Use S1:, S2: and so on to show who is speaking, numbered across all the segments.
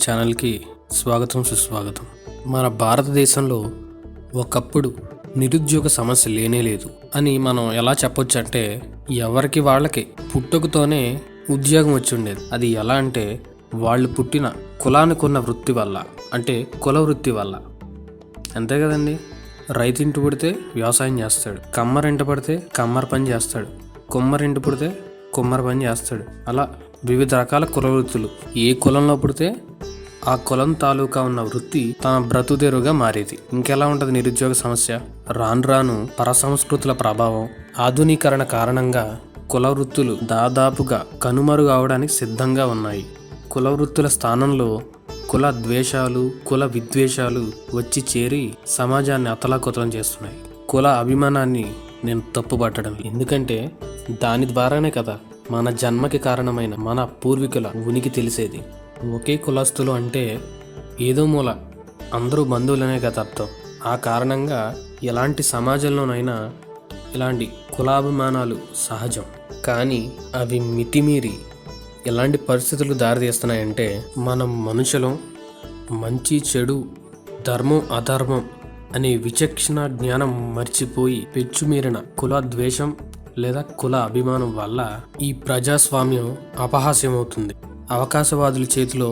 S1: ఛానల్కి స్వాగతం సుస్వాగతం. మన భారతదేశంలో ఒకప్పుడు నిరుద్యోగ సమస్య లేనే లేదు అని మనం ఎలా చెప్పొచ్చు అంటే, ఎవరికి వాళ్ళకి పుట్టుకతోనే ఉద్యోగం వచ్చి ఉండేది. అది ఎలా అంటే, వాళ్ళు పుట్టిన కులానికి ఉన్న వృత్తి వల్ల, అంటే కుల వృత్తి వల్ల. అంతే కదండి. రైతింటి పుడితే వ్యవసాయం చేస్తాడు, కమ్మరింటి పడితే కమ్మరి పని చేస్తాడు, కుమ్మరింటి పుడితే కుమ్మరి పని చేస్తాడు. అలా వివిధ రకాల కుల వృత్తులు. ఏ కులంలో పుడితే ఆ కులం తాలూకా ఉన్న వృత్తి తన బ్రతుదేరుగా మారేది. ఇంకెలా ఉంటుంది నిరుద్యోగ సమస్య? రాను రాను పరసంస్కృతుల ప్రభావం, ఆధునీకరణ కారణంగా కుల వృత్తులు దాదాపుగా కనుమరుగు అవడానికి సిద్ధంగా ఉన్నాయి. కుల వృత్తుల స్థానంలో కుల ద్వేషాలు, కుల విద్వేషాలు వచ్చి చేరి సమాజాన్ని అతలాకుతలం చేస్తున్నాయి. కుల అభిమానాన్ని నేను తప్పుపట్టడం, ఎందుకంటే దాని ద్వారానే కదా మన జన్మకి కారణమైన మన పూర్వీకుల ఉనికి తెలిసేది. ఒకే కులస్తులు అంటే ఏదో మూల అందరూ బంధువులనే కదా అర్థం. ఆ కారణంగా ఎలాంటి సమాజంలోనైనా ఇలాంటి కులాభిమానాలు సహజం. కానీ అవి మితిమీరి ఎలాంటి పరిస్థితులు దారితీస్తున్నాయంటే, మనం మనుషులం, మంచి చెడు, ధర్మం అధర్మం అనే విచక్షణ జ్ఞానం మర్చిపోయి పెచ్చుమీరిన కుల ద్వేషం లేదా కుల అభిమానం వల్ల ఈ ప్రజాస్వామ్యం అపహాస్యమవుతుంది. అవకాశవాదుల చేతిలో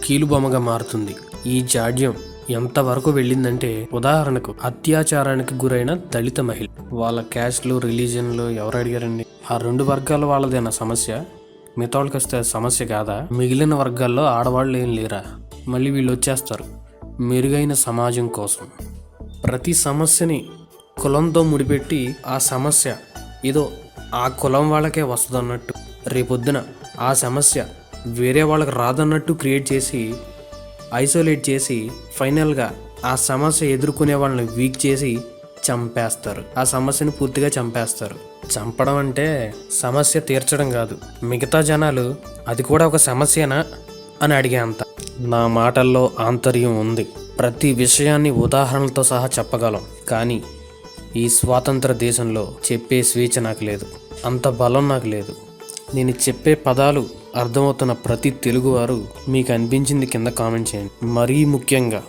S1: కీలుబొమ్మగా మారుతుంది. ఈ జాడ్యం ఎంతవరకు వెళ్ళిందంటే, ఉదాహరణకు అత్యాచారానికి గురైన దళిత మహిళ, వాళ్ళ క్యాస్ట్లు, రిలీజియన్లు ఎవరు అడిగారండి? ఆ రెండు వర్గాల వాళ్ళదేనా సమస్య? మిగతా వాళ్ళకి వస్తే సమస్య కాదా? మిగిలిన వర్గాల్లో ఆడవాళ్ళు ఏం లేరా? మళ్ళీ వీళ్ళు వచ్చేస్తారు మెరుగైన సమాజం కోసం. ప్రతి సమస్యని కులంతో ముడిపెట్టి ఆ సమస్య ఏదో ఆ కులం వాళ్ళకే వస్తుంది అన్నట్టు, రేపొద్దున ఆ సమస్య వేరే వాళ్ళకి రాదన్నట్టు క్రియేట్ చేసి, ఐసోలేట్ చేసి, ఫైనల్గా ఆ సమస్య ఎదుర్కొనే వాళ్ళని వీక్ చేసి చంపేస్తారు. ఆ సమస్యను పూర్తిగా చంపేస్తారు. చంపడం అంటే సమస్య తీర్చడం కాదు. మిగతా జనాలు అది కూడా ఒక సమస్యనా అని అడిగేంత నా మాటల్లో ఆంతర్యం ఉంది. ప్రతి విషయాన్ని ఉదాహరణలతో సహా చెప్పగలం, కానీ ఈ స్వాతంత్ర దేశంలో చెప్పే స్వేచ్ఛ నాకు లేదు, అంత బలం నాకు లేదు. నేను చెప్పే పదాలు అర్థమవుతున్న ప్రతి తెలుగువారు మీకు అనిపించింది కింద కామెంట్ చేయండి. మరీ ముఖ్యంగా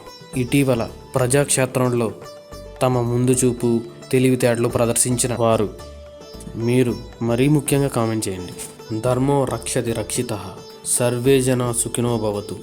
S1: ఇటీవల ప్రజాక్షేత్రంలో తమ ముందు చూపు, తెలివితేటలు ప్రదర్శించిన వారు మీరు మరీ ముఖ్యంగా కామెంట్ చేయండి. ధర్మో రక్షతి రక్షితః, సర్వే జనా సుఖినో భవతు.